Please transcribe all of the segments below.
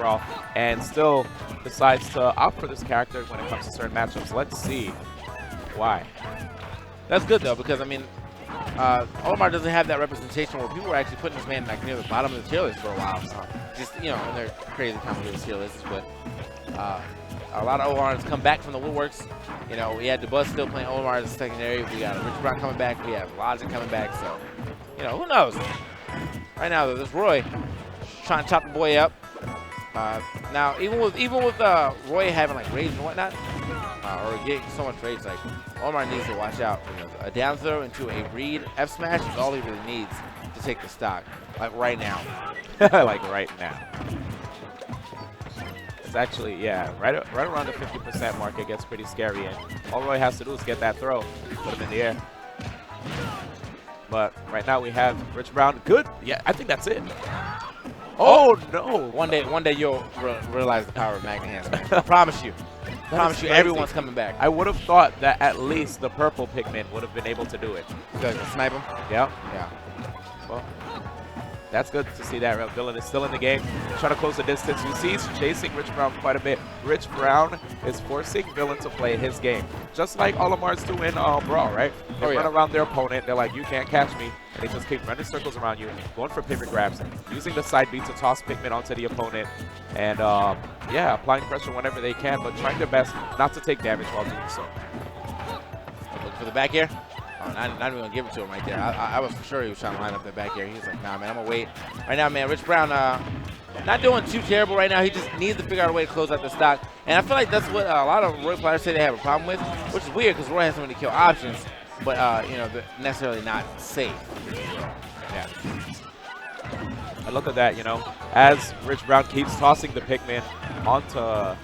Brawl, and still decides to opt for this character when it comes to certain matchups. Let's see why. That's good though, because I mean, Olimar doesn't have that representation where people were actually putting this man like near the bottom of the tier list for a while. So just, you know, in their crazy complicated tier lists, but a lot of Olimars come back from the woodworks. You know, we had DeBuzz still playing Olimar as a secondary. We got Rich Brown coming back. We have Logic coming back. So, you know, who knows? Right now, there's Roy trying to chop the boy up. Now, even with Roy having like rage and whatnot, or getting so much rage, like Olimar needs to watch out. You know, a down throw into a read F smash is all he really needs to take the stock. Like right now. Like right now. It's actually, yeah, right around the 50% mark. It gets pretty scary, and all Roy has to do is get that throw, put him in the air. But right now we have Rich Brown. Good. Yeah, I think that's it. Oh no! One day you'll realize the power of Magnet Hands, man. I promise you. I promise you, everyone's coming back. I would have thought that at least the purple Pikmin would have been able to do it. Good, snipe him. Yeah. Yeah. Well, that's good to see that Villain is still in the game, trying to close the distance. You see he's chasing Rich Brown quite a bit. Rich Brown is forcing Villain to play his game, just like Olimar's do in Brawl, right? They run around their opponent. They're like, you can't catch me. And they just keep running circles around you, going for pivot grabs, using the side B to toss Pikmin onto the opponent, and yeah, applying pressure whenever they can, but trying their best not to take damage while doing so. Look for the back air. Oh, not even going to give it to him right there. I was for sure he was trying to line up the back air. He was like, nah, man, I'm going to wait. Right now, man, Rich Brown not doing too terrible right now. He just needs to figure out a way to close out the stock. And I feel like that's what a lot of Roy players say they have a problem with, which is weird because Roy has so many kill options, but, you know, they're necessarily not safe. Yeah. And look at that, you know, as Rich Brown keeps tossing the Pikmin onto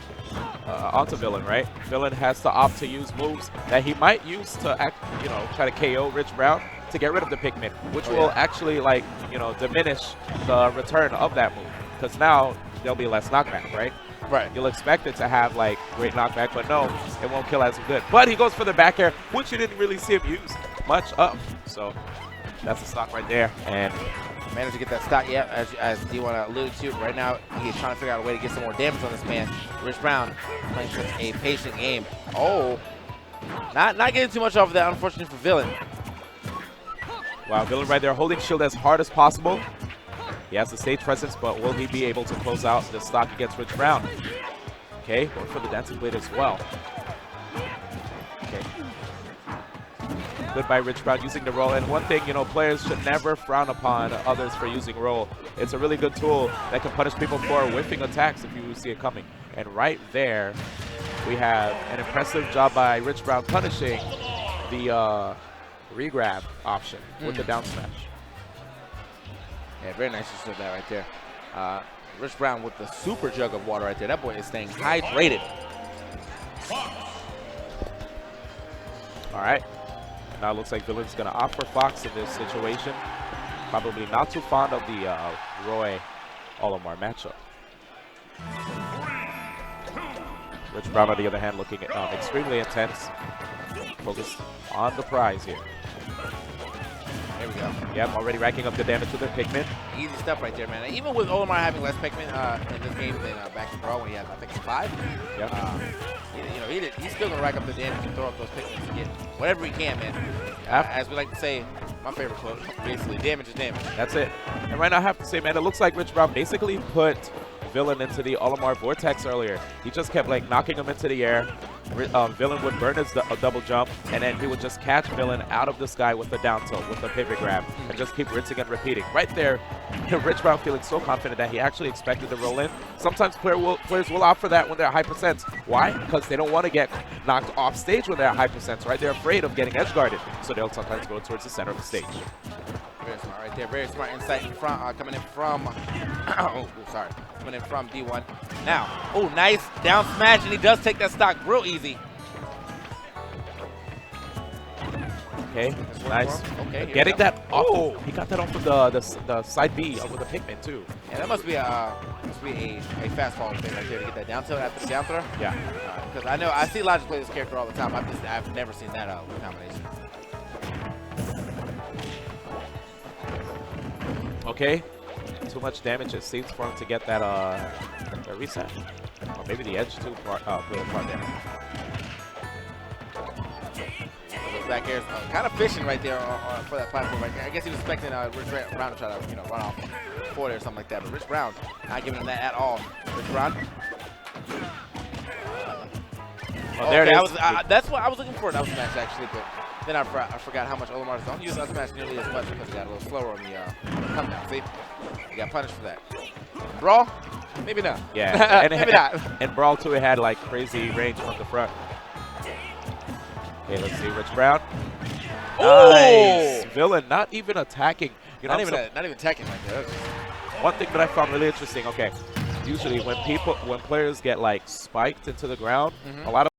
Villain, right? Villain has to opt to use moves that he might use to, you know, try to KO Rich Brown to get rid of the Pikmin, which will actually, like, you know, diminish the return of that move, because now there'll be less knockback, right? Right. You'll expect it to have, like, great knockback, but no, it won't kill as good. But he goes for the back air, which you didn't really see him use much of. So that's the stock right there. And managed to get that stock, yeah, as D1 alluded to. Right now, he's trying to figure out a way to get some more damage on this man. Rich Brown playing such a patient game. Oh, not getting too much off of that, unfortunately for Villain. Wow, Villain right there holding shield as hard as possible. He has the stage presence, but will he be able to close out the stock against Rich Brown? Okay, going for the Dancing Blade as well. Okay. Good by Rich Brown using the roll. And one thing, you know, players should never frown upon others for using roll. It's a really good tool that can punish people for whiffing attacks if you see it coming. And right there, we have an impressive job by Rich Brown punishing the regrab option with the down smash. Yeah, very nice use of that right there. Rich Brown with the super jug of water right there. That boy is staying hydrated. All right. Now it looks like Villain's going to opt for Fox in this situation. Probably not too fond of the Roy Olimar matchup. Rich Brown, on the other hand, looking extremely intense. Focused on the prize here. There we go. Yep, already racking up the damage with their Pikmin. Easy stuff right there, man. Even with Olimar having less Pikmin in this game than back in Brawl when he had, I think, 5. Yep. You know, he's still going to rack up the damage and throw up those Pikmin to get whatever he can, man. As we like to say, my favorite quote, basically, damage is damage. That's it. And right now I have to say, man, it looks like Rich Brown basically put Villain into the Olimar vortex earlier. He just kept, like, knocking him into the air. Villain would burn his double jump, and then he would just catch Villain out of the sky with the down tilt, with the pivot grab, and just keep rinsing and repeating. Right there, Rich Brown feeling so confident that he actually expected to roll in. Sometimes players will opt for that when they're high percents. Why? Because they don't want to get knocked off stage when they're at high percents, right? They're afraid of getting edge guarded, so they'll sometimes go towards the center of the stage. Very smart right there. Very smart insight in front, coming in from, coming in from D1. Now, oh, nice down smash, and he does take that stock real easy. Okay, nice. Okay, getting that. Oh, he got that off of the side B with the Pikmin too. Yeah, that must be a fast fall thing right there to get that down tilt after the down throw. Yeah. Because I see Logic play this character all the time. I've never seen that combination. Okay, too much damage it seems for him to get that reset? Or maybe the edge too played a part there. Those back airs, kind of fishing right there for that platform. I guess he was expecting Rich Brown to try to run off forward or something like that. But Rich Brown not giving him that at all. Rich Brown. Oh, there it is. That's what I was looking for in up smash actually, but then I forgot how much Olimar don't use up smash nearly as much because he got a little slower on the come down. See, he got punished for that. Brawl, maybe not. Yeah, and maybe not. And Brawl too, it had like crazy range from the front. Okay, let's see, Rich Brown. Oh! Nice. Villain not even attacking. You know, not even attacking like that. One thing that I found really interesting. Okay, usually when players get like spiked into the ground, a lot of